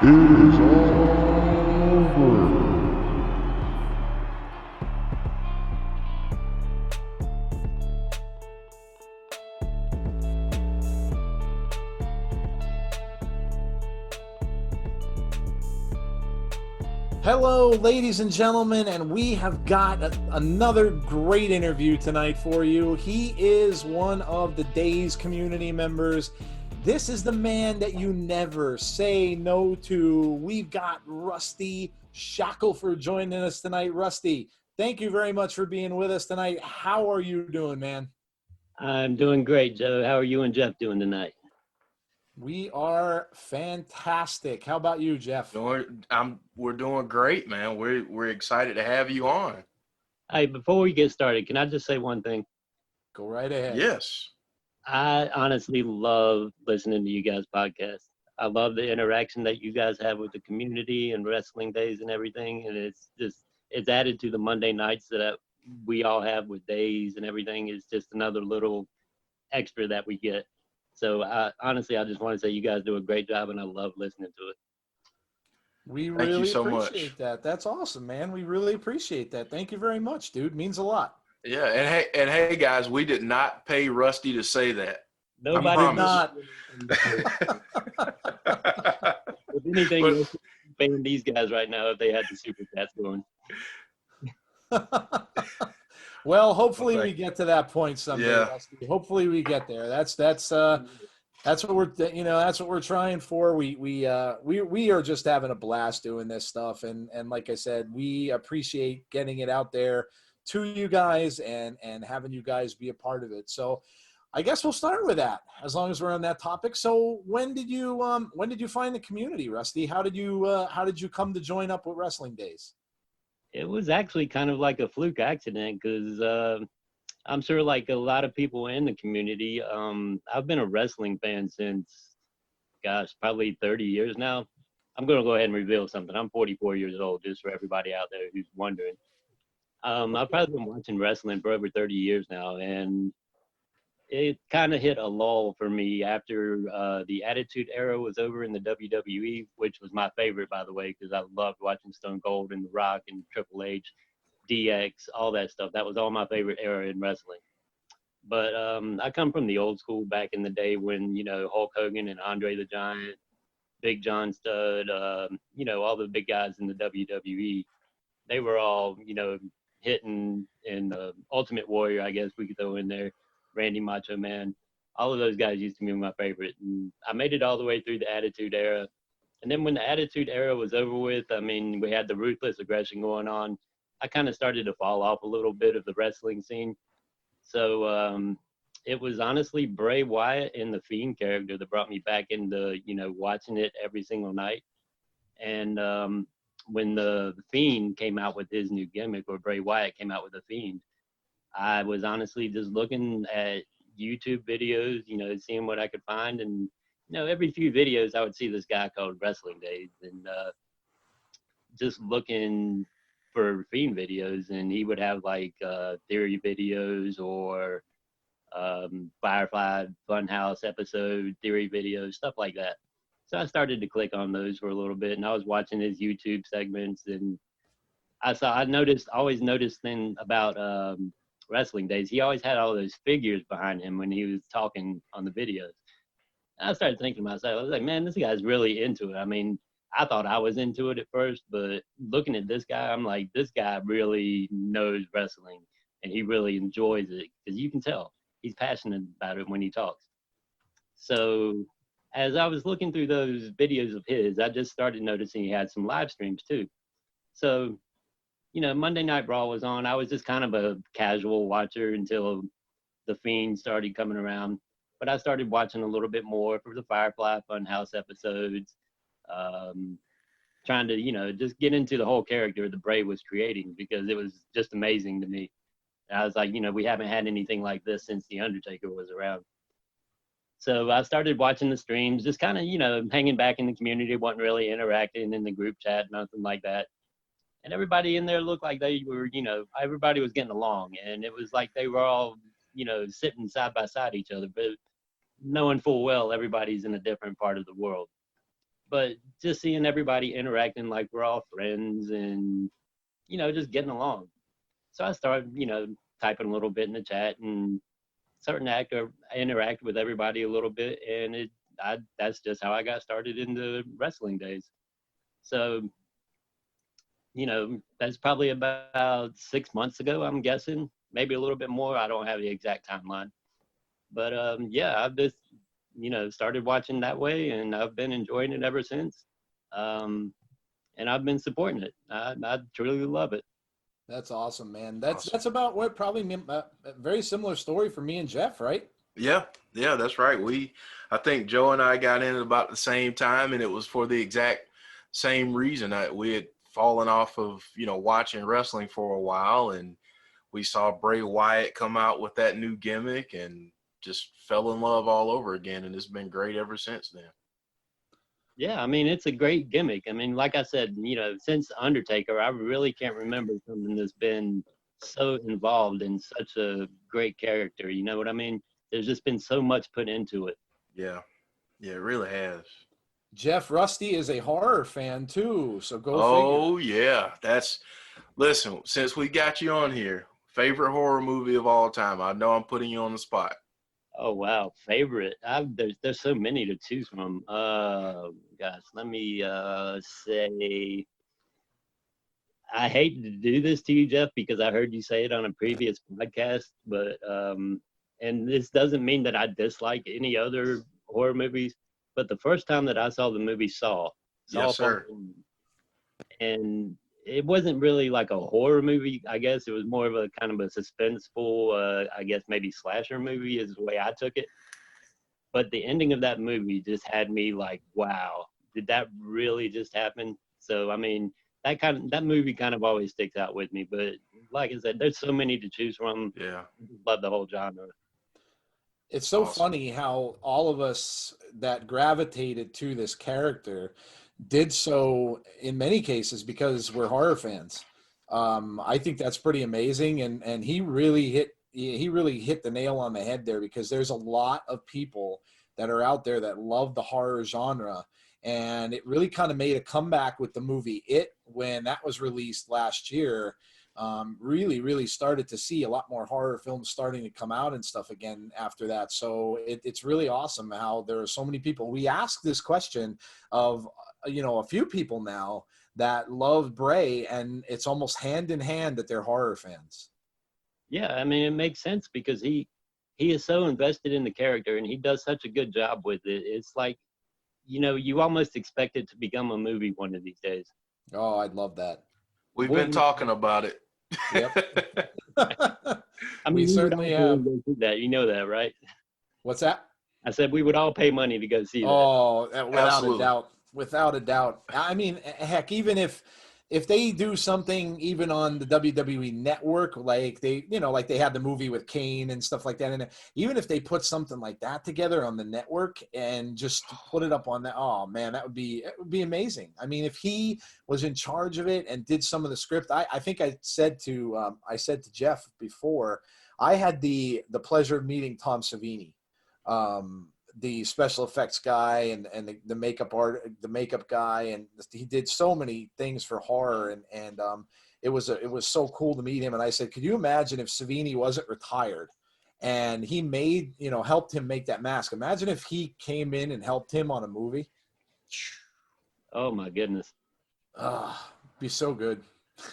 It is over. Hello, ladies and gentlemen, and we have got another great interview tonight for you. He is one of the Daze community members. This is the man that you never say no to. We've got Rusty Shackleford joining us tonight. Rusty, thank you very much for being with us tonight. How are you doing, man? I'm doing great, Joe. How are you and Jeff doing tonight? We are fantastic. How about you, Jeff? We're doing great, man. We're excited to have you on. Hey, before we get started, can I just say one thing? Go right ahead. Yes. I honestly love listening to you guys' podcast. I love the interaction that you guys have with the community and Wrestling Daze and everything. And it's added to the Monday nights that we all have with Daze and everything. It's just another little extra that we get. So honestly, I just want to say you guys do a great job, and I love listening to it. We Thank really you so appreciate much. that. That's awesome, man. We really appreciate that. Thank you very much, dude. Means a lot. Yeah, and hey guys, we did not pay Rusty to say that. Nobody did not. If anything, we're paying these guys right now if they had the super chats going. Well, hopefully we get to that point someday. Yeah. Rusty. Hopefully we get there. That's what we're trying for. We are just having a blast doing this stuff, and like I said, we appreciate getting it out there to you guys and having you guys be a part of it. So I guess we'll start with that as long as we're on that topic. So when did you find the community, Rusty? How did you come to join up with Wrestling Daze? It was actually kind of like a fluke accident because I'm sure like a lot of people in the community, I've been a wrestling fan since, probably 30 years now. I'm going to go ahead and reveal something. I'm 44 years old, just for everybody out there who's wondering. I've probably been watching wrestling for over 30 years now, and it kind of hit a lull for me after the Attitude Era was over in the WWE, which was my favorite, by the way, because I loved watching Stone Cold and The Rock and Triple H, DX, all that stuff. That was all my favorite era in wrestling. But I come from the old school back in the day when, Hulk Hogan and Andre the Giant, Big John Studd, all the big guys in the WWE, they were all, hitting, and Ultimate Warrior, I guess we could throw in there. Randy Macho Man, all of those guys used to be my favorite. And I made it all the way through the Attitude Era. And then when the Attitude Era was over with, we had the Ruthless Aggression going on. I kind of started to fall off a little bit of the wrestling scene. So it was honestly Bray Wyatt and the Fiend character that brought me back into, watching it every single night. And when the Fiend came out with his new gimmick, or Bray Wyatt came out with the Fiend, I was honestly just looking at YouTube videos, seeing what I could find. And, every few videos I would see this guy called Wrestling Daze, and just looking for Fiend videos. And he would have like theory videos or Firefly Funhouse episode theory videos, stuff like that. So I started to click on those for a little bit, and I was watching his YouTube segments, and I always noticed thing about Wrestling Daze. He always had all those figures behind him when he was talking on the videos. And I started thinking to myself, I was like, man, this guy's really into it. I thought I was into it at first, but looking at this guy, I'm like, this guy really knows wrestling, and he really enjoys it, because you can tell he's passionate about it when he talks. So as I was looking through those videos of his, I just started noticing he had some live streams too. So Monday Night RAW was on. I was just kind of a casual watcher until the Fiend started coming around. But I started watching a little bit more for the Firefly Funhouse episodes, trying to, just get into the whole character that Bray was creating, because it was just amazing to me. And I was like, we haven't had anything like this since The Undertaker was around. So I started watching the streams, just kind of, hanging back in the community, wasn't really interacting in the group chat, nothing like that. And everybody in there looked like they were, everybody was getting along. And it was like they were all, sitting side by side each other, but knowing full well everybody's in a different part of the world. but just seeing everybody interacting like we're all friends and, you know, just getting along. So I started, you know, typing a little bit in the chat and starting to interact with everybody a little bit. And that's just how I got started in the Wrestling Daze. So, you know, that's probably about 6 months ago, I'm guessing, maybe a little bit more. I don't have the exact timeline. But yeah, I've just, you know, started watching that way, and I've been enjoying it ever since. And I've been supporting it. I truly love it. That's awesome, man. That's about what probably a very similar story for me and Jeff, right? Yeah, that's right. I think Joe and I got in at about the same time, and it was for the exact same reason. We had fallen off of, you know, watching wrestling for a while, and we saw Bray Wyatt come out with that new gimmick and just fell in love all over again, and it's been great ever since then. Yeah, I mean, it's a great gimmick. I mean, like I said, you know, since Undertaker, I really can't remember something that's been so involved in such a great character. You know what I mean? There's just been so much put into it. Yeah, it really has. Jeff, Rusty is a horror fan too, so go figure. Yeah, listen, since we got you on here, favorite horror movie of all time. I know I'm putting you on the spot. Oh wow, favorite. There's so many to choose from. Gosh, let me say. I hate to do this to you, Jeff, because I heard you say it on a previous podcast, but and this doesn't mean that I dislike any other horror movies, but the first time that I saw the movie Saw, Yes, sir. and it wasn't really like a horror movie, I guess. It was more of a kind of a suspenseful, I guess maybe slasher movie is the way I took it. But the ending of that movie just had me like, wow, did that really just happen? So, I mean, that movie kind of always sticks out with me. But like I said, there's so many to choose from. Yeah. Love the whole genre. It's so Awesome. funny how all of us that gravitated to this character did so in many cases because we're horror fans. I think that's pretty amazing, and he really hit the nail on the head there, because there's a lot of people that are out there that love the horror genre, and it really kind of made a comeback with the movie It when that was released last year. Really started to see a lot more horror films starting to come out and stuff again after that. So it's really awesome how there are so many people. We ask this question of, you know, a few people now that love Bray, and it's almost hand in hand that they're horror fans. Yeah, I mean, it makes sense because he is so invested in the character, and he does such a good job with it. It's like, you know, you almost expect it to become a movie one of these days. Oh, I'd love that. We've been talking about it. Yep. I mean, we certainly have. That, you know that, right? What's that? I said we would all pay money to go see that. Oh, without Absolutely. a doubt. Without a doubt. I mean, heck, even if they do something even on the WWE network, like they had the movie with Kane and stuff like that, and even if they put something like that together on the network and just put it up on that, oh man, it would be amazing. I mean, if he was in charge of it and did some of the script, I think I said to Jeff before, I had the pleasure of meeting Tom Savini, the special effects guy and the makeup guy, and he did so many things for horror, and it was so cool to meet him. And I said, could you imagine if Savini wasn't retired and he helped him make that mask? Imagine if he came in and helped him on a movie. Oh my goodness. Be so good.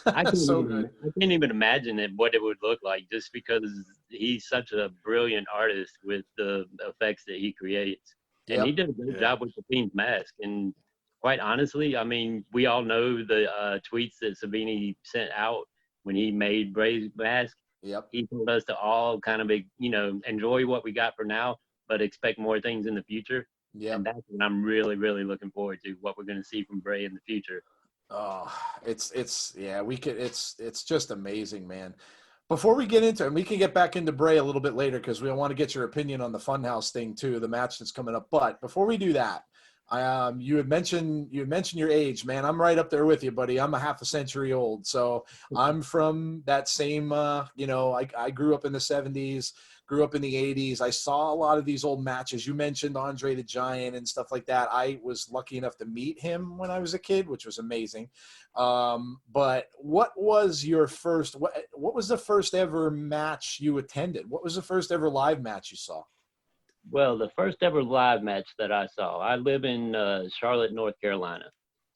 I can't even imagine what it would look like, just because he's such a brilliant artist with the effects that he creates. And he did a great job with the Fiend's mask. And quite honestly, I mean, we all know the tweets that Savini sent out when he made Bray's mask. Yep. He told us to all kind of, enjoy what we got for now, but expect more things in the future. Yeah. And that's what I'm really, really looking forward to, what we're going to see from Bray in the future. Oh, it's just amazing, man. Before we get into it, and we can get back into Bray a little bit later because we want to get your opinion on the Funhouse thing too, the match that's coming up. But before we do that, you had mentioned your age, man. I'm right up there with you, buddy. I'm a half a century old, so I'm from that same. I grew up in the '70s. grew up in the 80s. I saw a lot of these old matches. You mentioned Andre the Giant and stuff like that. I was lucky enough to meet him when I was a kid, which was amazing. But what was your first, what was the first ever match you attended? What was the first ever live match you saw? Well, the first ever live match that I saw, I live in Charlotte, North Carolina.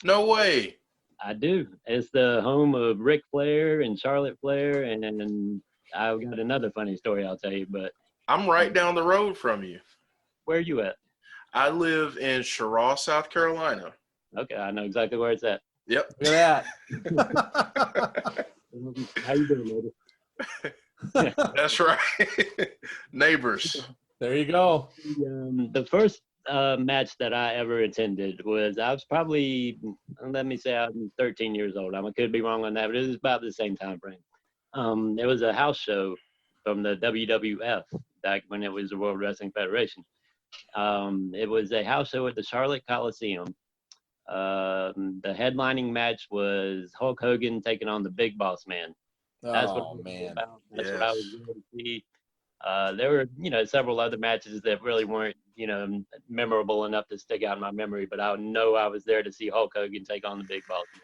No way. I do. It's the home of Ric Flair and Charlotte Flair, and I've got another funny story I'll tell you. But I'm right down the road from you. where are you at? I live in Cheraw, South Carolina. Okay, I know exactly where it's at. Yep. Look at that. How you doing, lady? That's right. Neighbors. There you go. The first match that I ever attended was, I was probably, let me say I'm 13 years old. I could be wrong on that, but it was about the same time frame. It was a house show from the WWF back when it was the World Wrestling Federation. It was a house show at the Charlotte Coliseum. The headlining match was Hulk Hogan taking on the Big Boss Man. That's what I was going to see. There were, several other matches that really weren't, memorable enough to stick out in my memory, but I know I was there to see Hulk Hogan take on the Big Boss Man.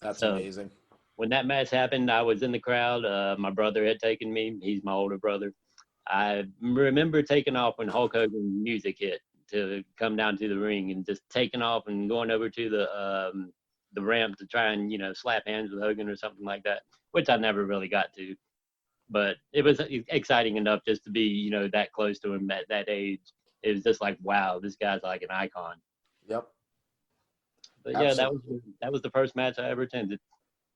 That's amazing. When that match happened, I was in the crowd. My brother had taken me. He's my older brother. I remember taking off when Hulk Hogan's music hit to come down to the ring, and just taking off and going over to the ramp to try and, slap hands with Hogan or something like that, which I never really got to. But it was exciting enough just to be, that close to him at that age. It was just like, wow, this guy's like an icon. Yep. But yeah, that was the first match I ever attended.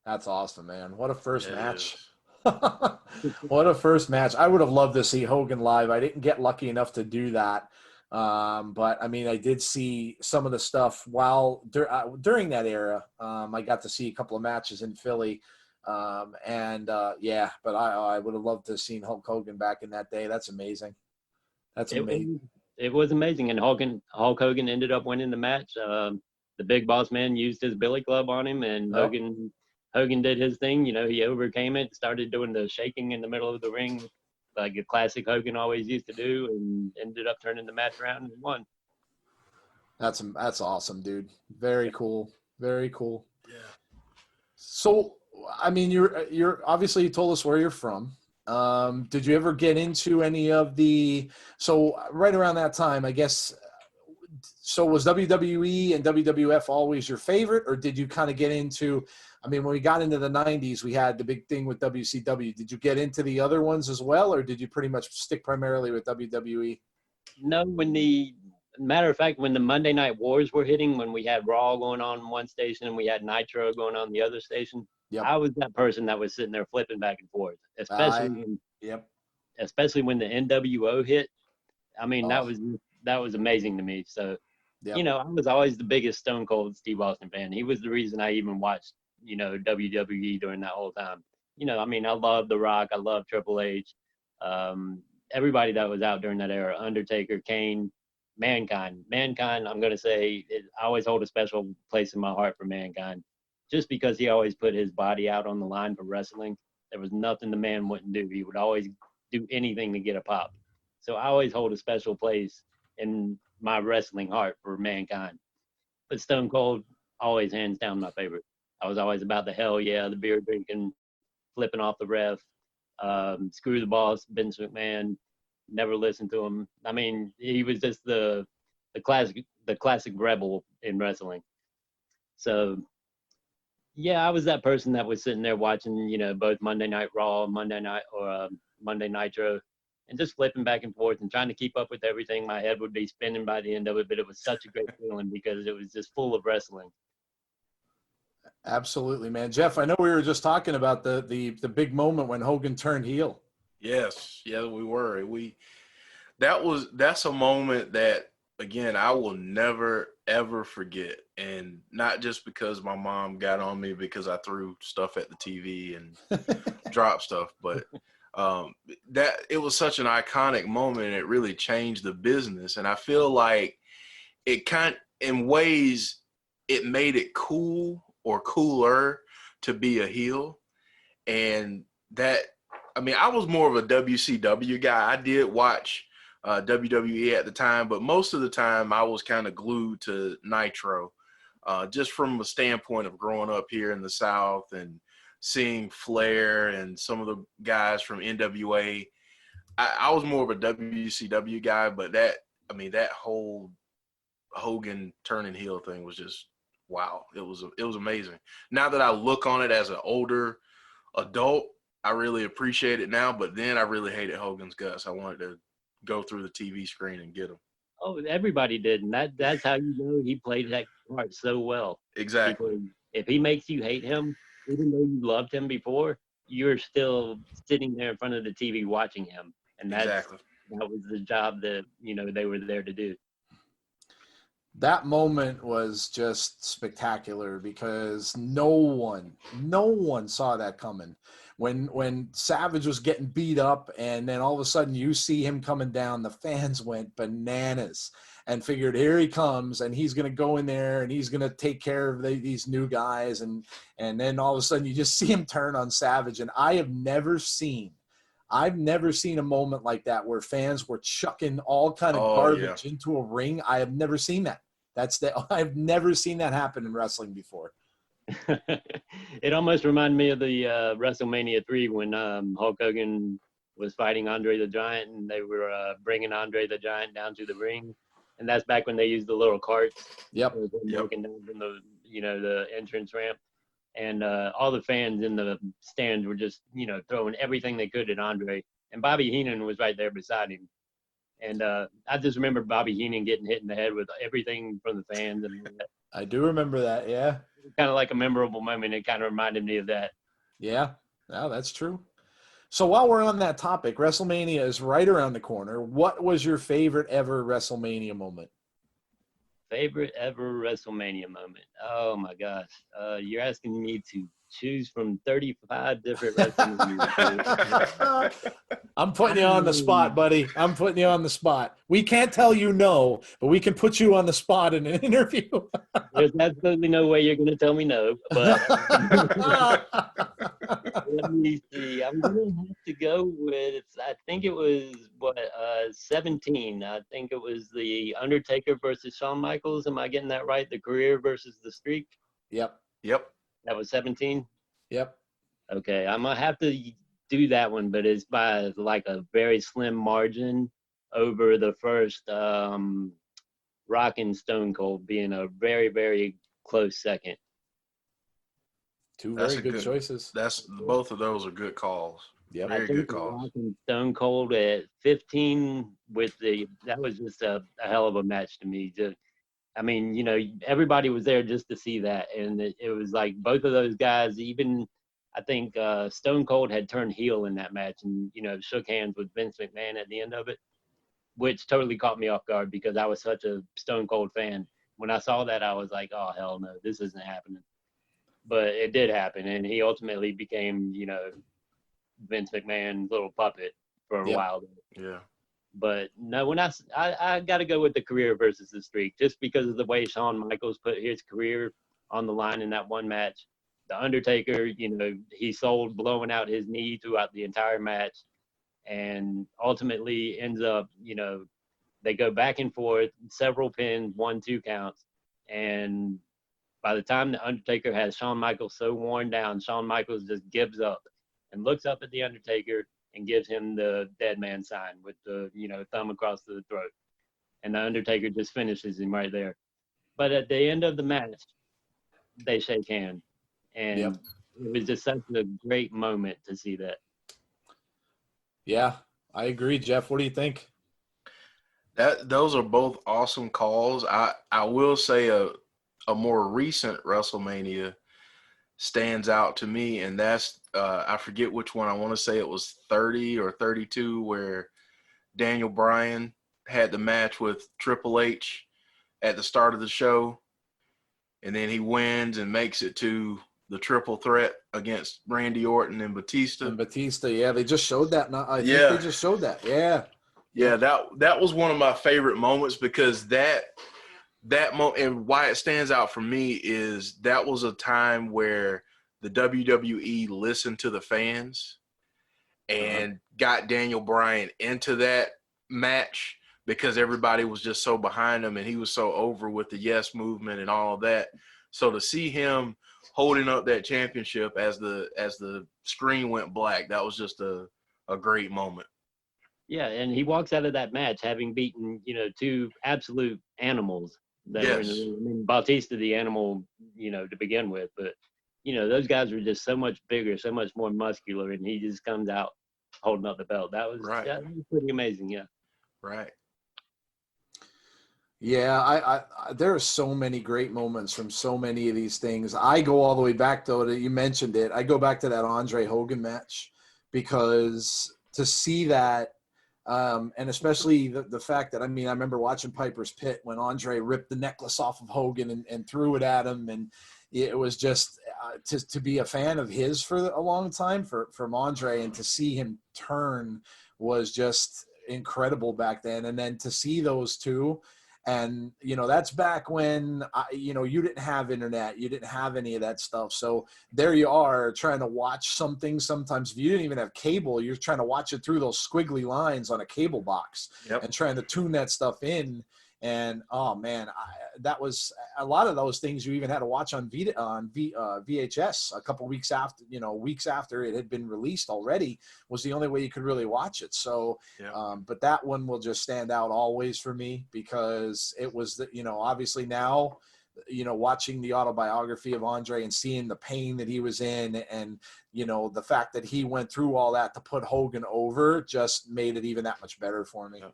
That's awesome, man. What a first match. What a first match. I would have loved to see Hogan live. I didn't get lucky enough to do that. But I mean, I did see some of the stuff during that era. I got to see a couple of matches in Philly. But I would have loved to have seen Hulk Hogan back in that day. That's amazing. That's amazing. It was amazing. And Hulk Hogan ended up winning the match. The Big Boss Man used his billy club on him, and Hogan did his thing. He overcame it, started doing the shaking in the middle of the ring, like a classic Hogan always used to do, and ended up turning the match around and won. That's awesome, dude. Very cool. Very cool. Yeah. So, I mean, you're obviously, you told us where you're from. Did you ever get into any of so right around that time, I guess, so was WWE and WWF always your favorite, or did you kind of get into, I mean, when we got into the 90s, we had the big thing with WCW. Did you get into the other ones as well, or did you pretty much stick primarily with WWE? No, matter of fact, when the Monday Night Wars were hitting, when we had Raw going on one station and we had Nitro going on the other station, yep. I was that person that was sitting there flipping back and forth, especially when the NWO hit. I mean, that was amazing to me. So, I was always the biggest Stone Cold Steve Austin fan. He was the reason I even watched, WWE during that whole time. I mean, I love The Rock. I love Triple H. Everybody that was out during that era, Undertaker, Kane, Mankind. I'm going to say, I always hold a special place in my heart for Mankind, just because he always put his body out on the line for wrestling. There was nothing the man wouldn't do. He would always do anything to get a pop. So I always hold a special place in my wrestling heart for Mankind. But Stone Cold, always hands down my favorite. I was always about the hell yeah, the beer drinking, flipping off the ref, screw the boss, Vince McMahon, never listened to him. I mean, he was just the classic rebel in wrestling. So yeah, I was that person that was sitting there watching, both Monday Night Raw, Monday Nitro, and just flipping back and forth and trying to keep up with everything. My head would be spinning by the end of it, but it was such a great feeling because it was just full of wrestling. Absolutely, man. Jeff, I know we were just talking about the big moment when Hogan turned heel. Yes, yeah, we were. That's a moment that, again, I will never ever forget, and not just because my mom got on me because I threw stuff at the TV and dropped stuff, but that it was such an iconic moment, and it really changed the business. And I feel like in ways it made it cool or cooler to be a heel, and that, I mean, I was more of a WCW guy. I did watch WWE at the time, but most of the time I was kind of glued to Nitro, just from a standpoint of growing up here in the South and seeing Flair and some of the guys from NWA. I was more of a WCW guy, but that whole Hogan turning heel thing was just wow. It was amazing. Now that I look on it as an older adult, I really appreciate it now, but then I really hated Hogan's guts. I wanted to go through the TV screen and get him. Oh, everybody did, and that's how you know he played that part so well. Exactly. Because if he makes you hate him, even though you loved him before, you're still sitting there in front of the TV watching him, and that was the job that they were there to do. That moment was just spectacular because no one saw that coming. When Savage was getting beat up and then all of a sudden you see him coming down, the fans went bananas and figured, here he comes and he's going to go in there and he's going to take care of these new guys. And then all of a sudden you just see him turn on Savage. And I've never seen a moment like that where fans were chucking all kind of garbage into a ring. I have never seen that. I've never seen that happen in wrestling before. It almost reminded me of the WrestleMania 3 when Hulk Hogan was fighting Andre the Giant, and they were bringing Andre the Giant down to the ring, and that's back when they used the little carts. Yep. Walking down from the entrance ramp, and all the fans in the stands were just throwing everything they could at Andre, and Bobby Heenan was right there beside him. And I just remember Bobby Heenan getting hit in the head with everything from the fans. And I do remember that, yeah. Kind of like a memorable moment. It kind of reminded me of that. Yeah, no, that's true. So while we're on that topic, WrestleMania is right around the corner. What was your favorite ever WrestleMania moment? Favorite ever WrestleMania moment? Oh, my gosh. You're asking me to choose from 35 different WrestleMania. I'm putting you on the spot, buddy. I'm putting you on the spot. We can't tell you no, but we can put you on the spot in an interview. There's absolutely no way you're going to tell me no, but let me see. I'm going to have to go with, I think it was, 17. I think it was the Undertaker versus Shawn Michaels. Am I getting that right? The career versus the streak? Yep. That was 17? Yep. Okay, I'm going to have to do that one, but it's by like a very slim margin over the first Rock and Stone Cold being a very, very close second. Two very good choices. Both of those are good calls. Yeah, very good calls. Rock and Stone Cold at 15 that was just a hell of a match to me. I mean, everybody was there just to see that. And it was like both of those guys, even I think Stone Cold had turned heel in that match and, shook hands with Vince McMahon at the end of it, which totally caught me off guard because I was such a Stone Cold fan. When I saw that, I was like, oh, hell no, this isn't happening. But it did happen. And he ultimately became, Vince McMahon's little puppet for a while. Yeah. But no, when I got to go with the career versus the streak, just because of the way Shawn Michaels put his career on the line in that one match. The Undertaker, he sold blowing out his knee throughout the entire match, and ultimately ends up, they go back and forth, several pins, 1-2 counts, and by the time the Undertaker has Shawn Michaels so worn down, Shawn Michaels just gives up and looks up at the Undertaker and gives him the dead man sign with the, thumb across the throat. And the Undertaker just finishes him right there. But at the end of the match, they shake hands. And it was just such a great moment to see that. Yeah, I agree, Jeff. What do you think? Those are both awesome calls. I will say a more recent WrestleMania stands out to me, and that's I forget which one. I want to say it was 30 or 32 where Daniel Bryan had the match with Triple H at the start of the show, and then he wins and makes it to the triple threat against Randy Orton and Batista. Yeah, they just showed that. I think they just showed that. Yeah, that was one of my favorite moments because that moment, and why it stands out for me is that was a time where the WWE listened to the fans, and got Daniel Bryan into that match because everybody was just so behind him and he was so over with the yes movement and all of that. So to see him holding up that championship as the screen went black, that was just a great moment. Yeah, and he walks out of that match having beaten, two absolute animals that were in the Yes. ring. I mean, Bautista, the animal, to begin with, but those guys were just so much bigger, so much more muscular, and he just comes out holding up the belt. That was pretty amazing. Yeah. Right. Yeah, I there are so many great moments from so many of these things. I go all the way back, though, to, you mentioned it. I go back to that Andre Hogan match, because to see that, and especially the fact that, I remember watching Piper's Pit when Andre ripped the necklace off of Hogan and threw it at him, and it was just to be a fan of his for a long time from Andre, and to see him turn was just incredible back then. And then to see those two. And, that's back when, you didn't have internet, you didn't have any of that stuff. So there you are trying to watch something. Sometimes if you didn't even have cable, you're trying to watch it through those squiggly lines on a cable box. Yep. And trying to tune that stuff in. And, oh man, that was a lot of those things you even had to watch on VHS a couple weeks after, weeks after it had been released already, was the only way you could really watch it. So, but that one will just stand out always for me, because it was obviously now, watching the autobiography of Andre and seeing the pain that he was in, and, the fact that he went through all that to put Hogan over just made it even that much better for me. Yeah.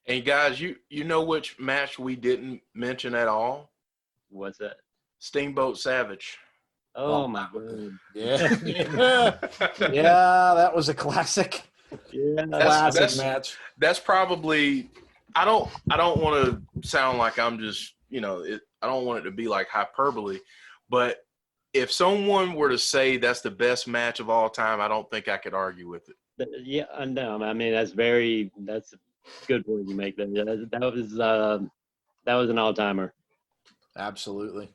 And guys, you know which match we didn't mention at all? What's that? Steamboat Savage. Oh my God. Yeah. Yeah, that was a classic. Yeah, Classic match. That's probably, I don't want to sound like I'm just, I don't want it to be like hyperbole, but if someone were to say that's the best match of all time, I don't think I could argue with it. Yeah, no, that's a good point you make. That was an all-timer. Absolutely.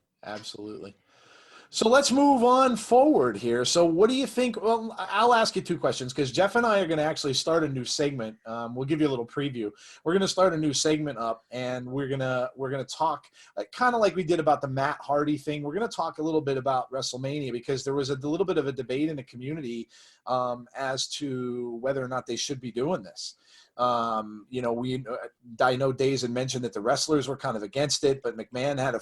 So let's move on forward here. So what do you think? Well, I'll ask you two questions, because Jeff and I are going to actually start a new segment. We'll give you a little preview. We're going to start a new segment up, and we're going to talk kind of like we did about the Matt Hardy thing. We're going to talk a little bit about WrestleMania, because there was a little bit of a debate in the community as to whether or not they should be doing this. I know Daze had mentioned that the wrestlers were kind of against it, but McMahon had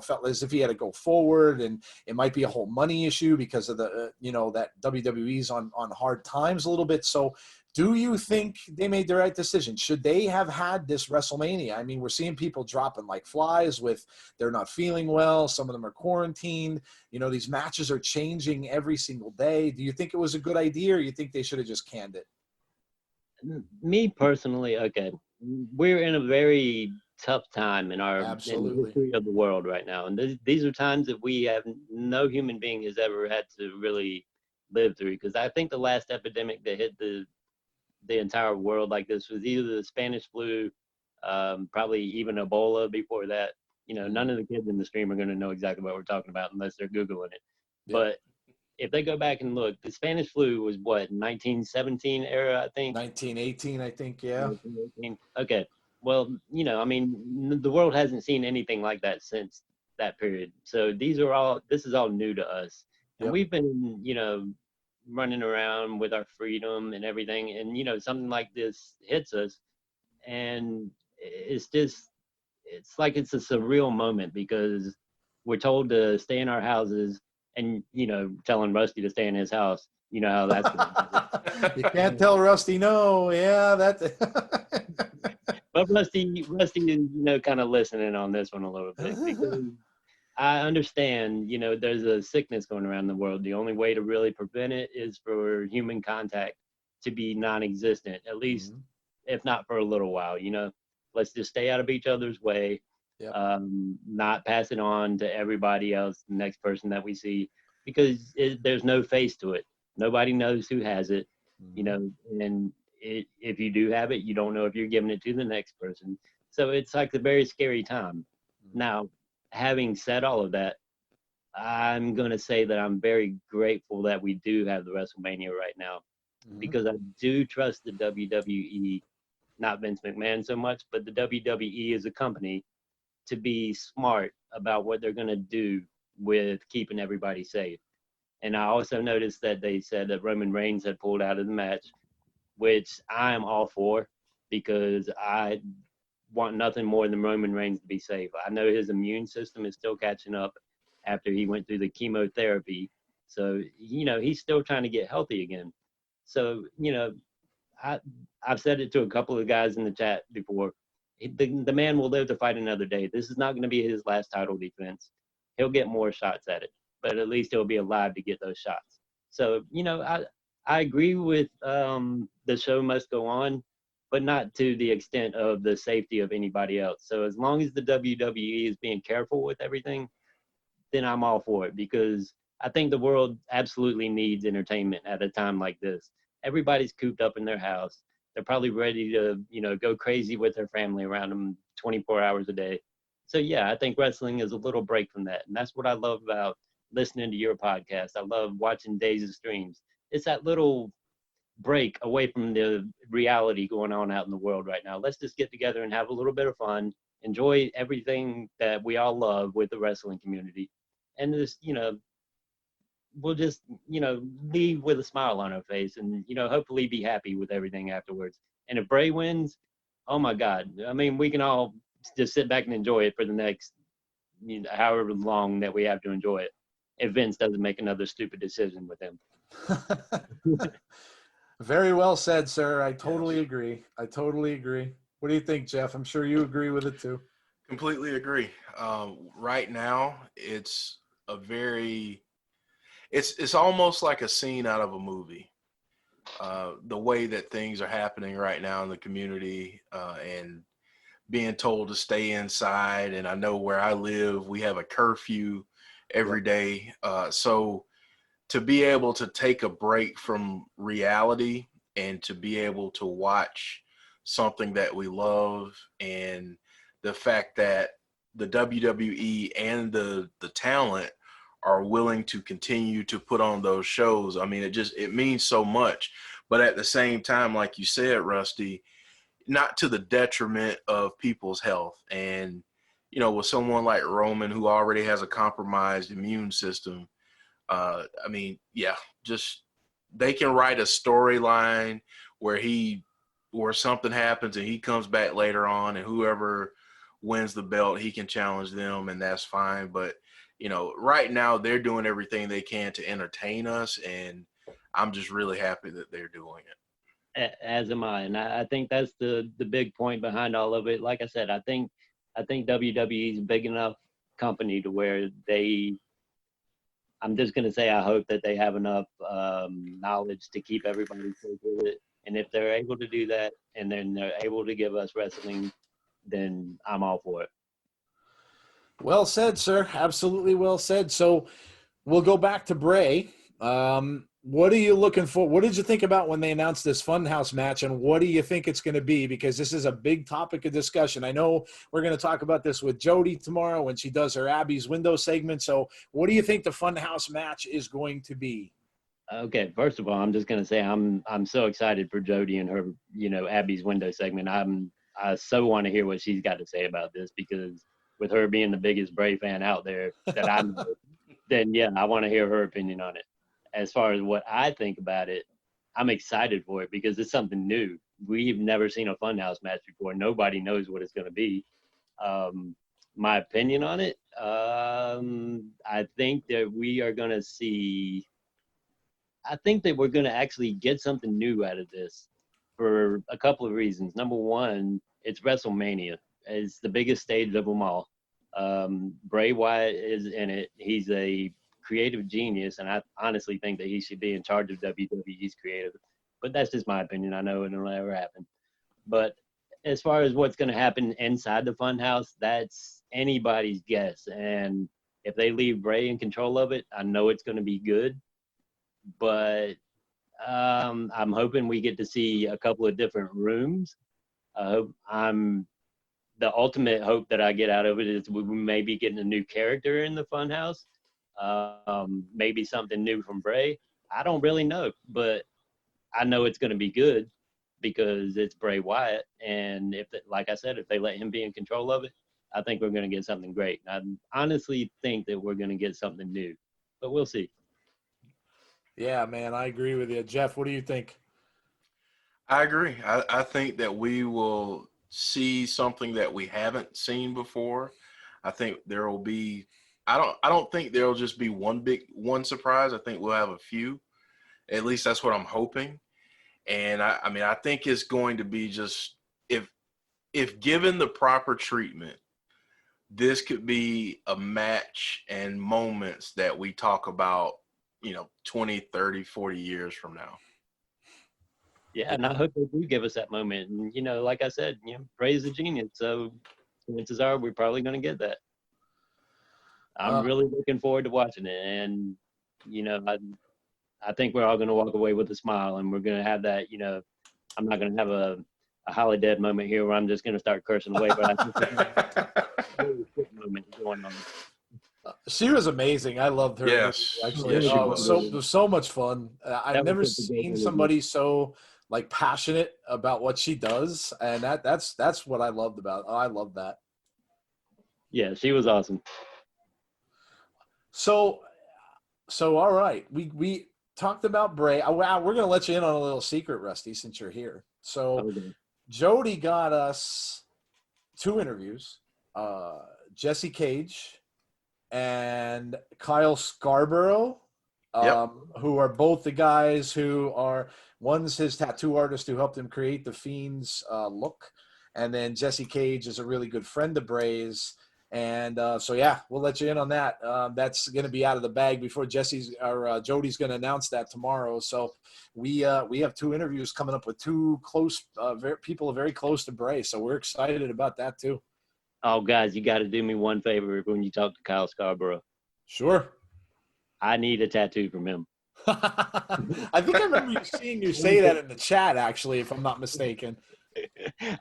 felt as if he had to go forward, and it might be a whole money issue because of the, that WWE's on hard times a little bit. So do you think they made the right decision? Should they have had this WrestleMania? We're seeing people dropping like flies they're not feeling well. Some of them are quarantined. These matches are changing every single day. Do you think it was a good idea, or you think they should have just canned it? Me personally, okay, we're in a very tough time in the history of the world right now, and these are times that no human being has ever had to really live through, because I think the last epidemic that hit the entire world like this was either the Spanish flu, probably even Ebola before that. None of the kids in the stream are going to know exactly what we're talking about unless they're Googling it. Yeah. But if they go back and look, the Spanish flu was what, 1917 era, I think? 1918, I think, yeah. 1918. Okay. Well, the world hasn't seen anything like that since that period. So this is all new to us. And Yep. We've been, running around with our freedom and everything. And, something like this hits us. And it's like it's a surreal moment, because we're told to stay in our houses, and telling Rusty to stay in his house. You know how that's going. You can't tell Rusty no. Yeah, But Rusty is kind of listening on this one a little bit, because I understand there's a sickness going around the world. The only way to really prevent it is for human contact to be non-existent, at least if not for a little while. Let's just stay out of each other's way. Yep. Not pass it on to everybody else, the next person that we see, because there's no face to it. Nobody knows who has it, and if you do have it, you don't know if you're giving it to the next person. So it's like a very scary time. Now, having said all of that, I'm going to say that I'm very grateful that we do have the WrestleMania right now, because I do trust the WWE, not Vince McMahon so much, but the WWE as a company to be smart about what they're going to do with keeping everybody safe. And I also noticed that they said that Roman Reigns had pulled out of the match, which I'm all for, because I want nothing more than Roman Reigns to be safe. I know his immune system is still catching up after he went through the chemotherapy. So, you know, he's still trying to get healthy again. So, you know, I've said it to a couple of guys in the chat before. The man will live to fight another day. This is not going to be his last title defense. He'll get more shots at it, but at least he'll be alive to get those shots. So, you know, I agree with the show must go on, but not to the extent of the safety of anybody else. So as long as the WWE is being careful with everything, then I'm all for it, because I think the world absolutely needs entertainment at a time like this. Everybody's cooped up in their house. They're probably ready to, you know, go crazy with their family around them 24 hours a day. So yeah, I think wrestling is a little break from that. And that's what I love about listening to your podcast. I love watching Daze's streams. It's that little break away from the reality going on out in the world right now. Let's just get together and have a little bit of fun, enjoy everything that we all love with the wrestling community. And just, you know, we'll just, you know, leave with a smile on our face and, you know, hopefully be happy with everything afterwards. And if Bray wins, oh my God, I mean, we can all just sit back and enjoy it for the next, you know, however long that we have to enjoy it, if Vince doesn't make another stupid decision with him. Very well said, sir. I totally agree. I totally agree. What do you think, Jeff? I'm sure you agree with it too. Completely agree. Right now, it's a very, it's almost like a scene out of a movie. The way that things are happening right now in the community, and being told to stay inside. And I know where I live, we have a curfew every day. So to be able to take a break from reality and to be able to watch something that we love, and the fact that the WWE and the talent are willing to continue to put on those shows. I mean, it means so much. But at the same time, like you said, Rusty, not to the detriment of people's health. And, you know, with someone like Roman, who already has a compromised immune system, I mean, yeah, just they can write a storyline where something happens and he comes back later on, and whoever wins the belt, he can challenge them, and that's fine. But, you know, right now they're doing everything they can to entertain us, and I'm just really happy that they're doing it. As am I. And I think that's the big point behind all of it. Like I said, I think WWE is a big enough company to where I'm just going to say I hope that they have enough knowledge to keep everybody safe with it. And if they're able to do that, and then they're able to give us wrestling, then I'm all for it. Well said, sir. Absolutely well said. So we'll go back to Bray. What are you looking for? What did you think about when they announced this Funhouse match, and what do you think it's going to be? Because this is a big topic of discussion. I know we're going to talk about this with Jody tomorrow when she does her Abby's Window segment. So what do you think the Funhouse match is going to be? Okay, first of all, I'm just going to say I'm so excited for Jody and her, you know, Abby's Window segment. I so want to hear what she's got to say about this, because with her being the biggest Bray fan out there that I know, then yeah, I want to hear her opinion on it. As far as what I think about it, I'm excited for it because it's something new. We've never seen a Funhouse match before. Nobody knows what it's going to be. My opinion on it, I think that we are going to see, I think that we're going to actually get something new out of this for a couple of reasons. Number one, it's WrestleMania. It's the biggest stage of them all. Bray Wyatt is in it. He's a creative genius, and I honestly think that he should be in charge of WWE's creative. But that's just my opinion. I know it'll never happen. But as far as what's going to happen inside the Funhouse, that's anybody's guess. And if they leave Bray in control of it, I know it's going to be good. But I'm hoping we get to see a couple of different rooms. The ultimate hope that I get out of it is we may be getting a new character in the Funhouse. Maybe something new from Bray. I don't really know, but I know it's going to be good because it's Bray Wyatt. And like I said, if they let him be in control of it, I think we're going to get something great. And I honestly think that we're going to get something new, but we'll see. Yeah, man, I agree with you. Jeff, what do you think? I agree. I think that we will see something that we haven't seen before. I think there will be. I don't think there'll just be one surprise. I think we'll have a few. At least that's what I'm hoping. And I mean, I think it's going to be just if given the proper treatment, this could be a match and moments that we talk about, 20, 30, 40 years from now. Yeah, and I hope they do give us that moment. And, like I said, Bray's a genius. So chances are we're probably going to get that. I'm really looking forward to watching it. And, I think we're all going to walk away with a smile, and we're going to have that, I'm not going to have a holiday moment here where I'm just going to start cursing away, but I think a really good moment going on. She was amazing. I loved her. Yes. Actually, Yes, she it was. was so much fun. I've never seen somebody so like passionate about what she does, and that's what I loved about. I love that. Yeah, she was awesome. So all right, we talked about Bray. Wow, we're gonna let you in on a little secret, Rusty, since you're here. So Okay. Jody got us 2 interviews. Jesse Cage and Kyle Scarborough, Yep. who are both the guys who are, one's his tattoo artist who helped him create the Fiend's look, and then Jesse Cage is a really good friend of Bray's. And so, yeah, we'll let you in on that. That's going to be out of the bag before Jody's going to announce that tomorrow. So we have 2 interviews coming up with 2 close people very close to Bray. So we're excited about that too. Oh, guys, you got to do me one favor when you talk to Kyle Scarborough. Sure. I need a tattoo from him. I think I remember seeing you say that in the chat, actually, if I'm not mistaken.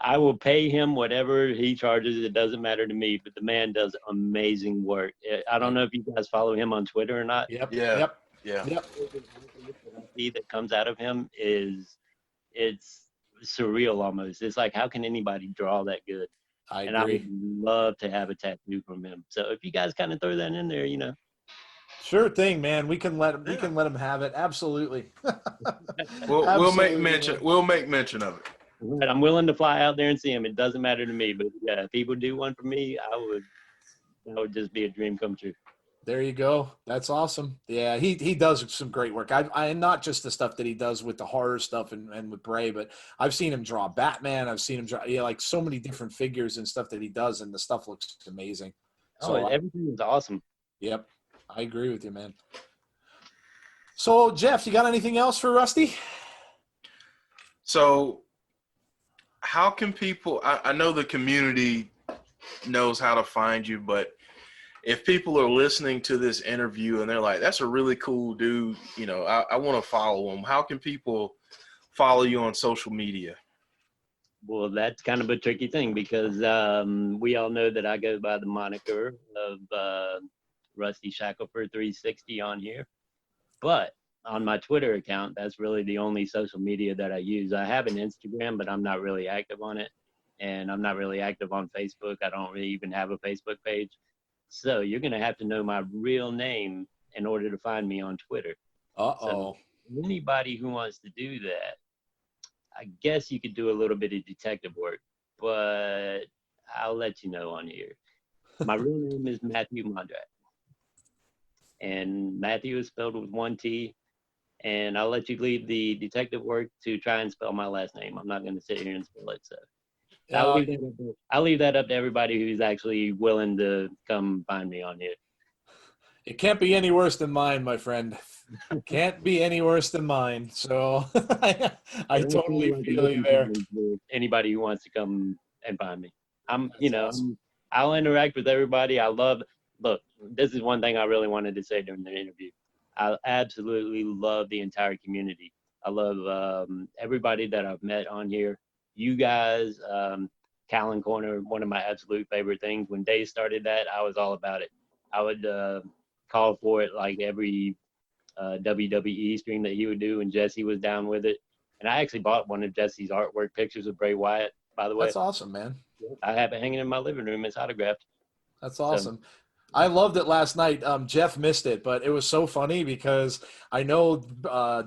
I will pay him whatever he charges. It doesn't matter to me, but the man does amazing work. I don't know if you guys follow him on Twitter or not. Yep. Yeah. Yep. Yeah. Yep. That comes out of him it's surreal almost. It's like, how can anybody draw that good? I And I agree. would love to have a tattoo from him. So if you guys kind of throw that in there, Sure thing, man. We can let him have it. Absolutely. We'll make mention. We'll make mention of it. Right, I'm willing to fly out there and see him. It doesn't matter to me, but yeah, if people do one for me, that would just be a dream come true. There you go. That's awesome. Yeah, he does some great work. I not just the stuff that he does with the horror stuff and with Bray, but I've seen him draw Batman. I've seen him draw like so many different figures and stuff that he does, and the stuff looks amazing. So Everything is awesome. Yep, I agree with you, man. So Jeff, you got anything else for Rusty? So how can people, I know the community knows how to find you, but if people are listening to this interview and they're like, that's a really cool dude, I want to follow him. How can people follow you on social media? Well, that's kind of a tricky thing because we all know that I go by the moniker of RustyShackleford360 on here. But on my Twitter account, that's really the only social media that I use. I have an Instagram, but I'm not really active on it. And I'm not really active on Facebook. I don't really even have a Facebook page. So you're going to have to know my real name in order to find me on Twitter. So anybody who wants to do that, I guess you could do a little bit of detective work, but I'll let you know on here. My real name is Matthew Mondrak. And Matthew is spelled with 1 T. And I'll let you leave the detective work to try and spell my last name. I'm not going to sit here and spell it. So I'll leave that up to everybody who's actually willing to come find me on here. It can't be any worse than mine, my friend. Can't be any worse than mine. So I totally feel you there. Anybody who wants to come and find me, I'll interact with everybody. Look, this is one thing I really wanted to say during the interview. I absolutely love the entire community. I love everybody that I've met on here. You guys, Callan Corner, one of my absolute favorite things. When Daze started that, I was all about it. I would call for it like every WWE stream that he would do, and Jesse was down with it. And I actually bought one of Jesse's artwork pictures of Bray Wyatt, by the way. That's awesome, man. I have it hanging in my living room. It's autographed. That's awesome. I loved it last night. Jeff missed it, but it was so funny because I know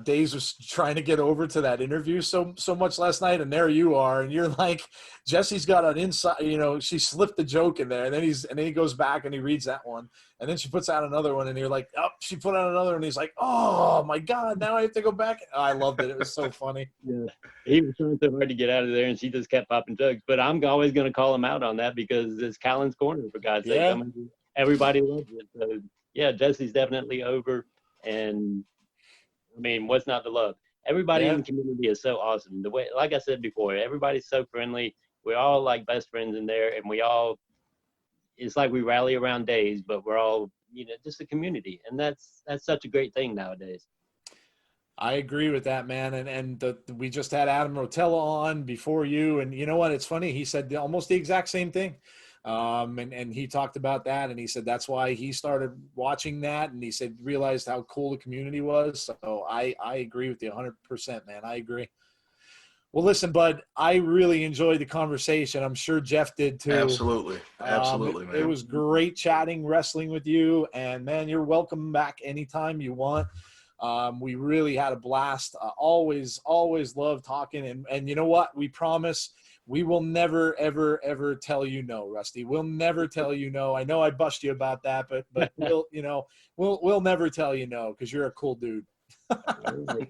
Daze was trying to get over to that interview so much last night, and there you are, and you're like, Jesse's got an inside, you know, she slipped the joke in there, and then he goes back and he reads that one, and then she puts out another one, and you're like, oh, she put out another one, and he's like, oh my God, now I have to go back. I loved it. It was so funny. Yeah, he was trying so hard to get out of there, and she just kept popping jokes. But I'm always going to call him out on that because it's Callan's Corner, for God's sake. Yeah. I mean, everybody loves it. So, yeah, Jesse's definitely over. And, I mean, what's not to love? Everybody in the community is so awesome. The way, like I said before, everybody's so friendly. We're all like best friends in there, and we all, it's like we rally around Daze, but we're all, you know, just a community. And that's such a great thing nowadays. I agree with that, man. And we just had Adam Rotella on before you. And you know what? It's funny. He said almost the exact same thing. And he talked about that, and he said that's why he started watching that, and he said realized how cool the community was. So I agree with you 100%, man. I agree. Well, listen, bud, I really enjoyed the conversation. I'm sure Jeff did too. Absolutely, man. It was great chatting wrestling with you, and man, you're welcome back anytime you want. We really had a blast. Always love talking, and you know what? We promise. We will never, ever, ever tell you no, Rusty. We'll never tell you no. I know I bust you about that, but we'll never tell you no because you're a cool dude.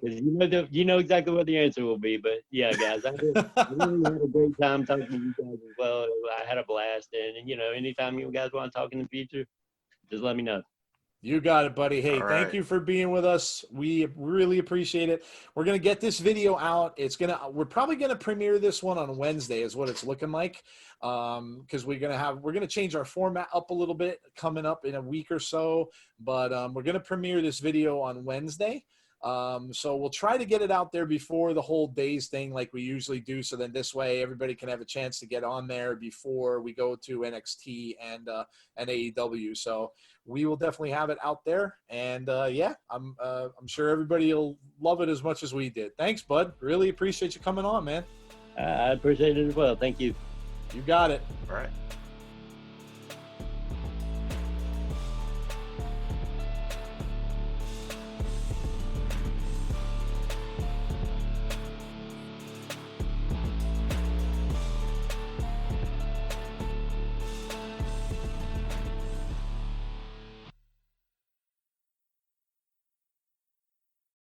You know exactly what the answer will be. But yeah, guys, I really had a great time talking to you guys as well. I had a blast, and you know, anytime you guys want to talk in the future, just let me know. You got it, buddy. Hey, thank you for being with us. We really appreciate it. We're going to get this video out. We're probably going to premiere this one on Wednesday is what it's looking like. Cause we're going to change our format up a little bit coming up in a week or so, but, we're going to premiere this video on Wednesday. So we'll try to get it out there before the whole Daze thing like we usually do. So then this way everybody can have a chance to get on there before we go to NXT and AEW. So we will definitely have it out there. And I'm sure everybody will love it as much as we did. Thanks, bud. Really appreciate you coming on, man. I appreciate it as well. Thank you. You got it. All right.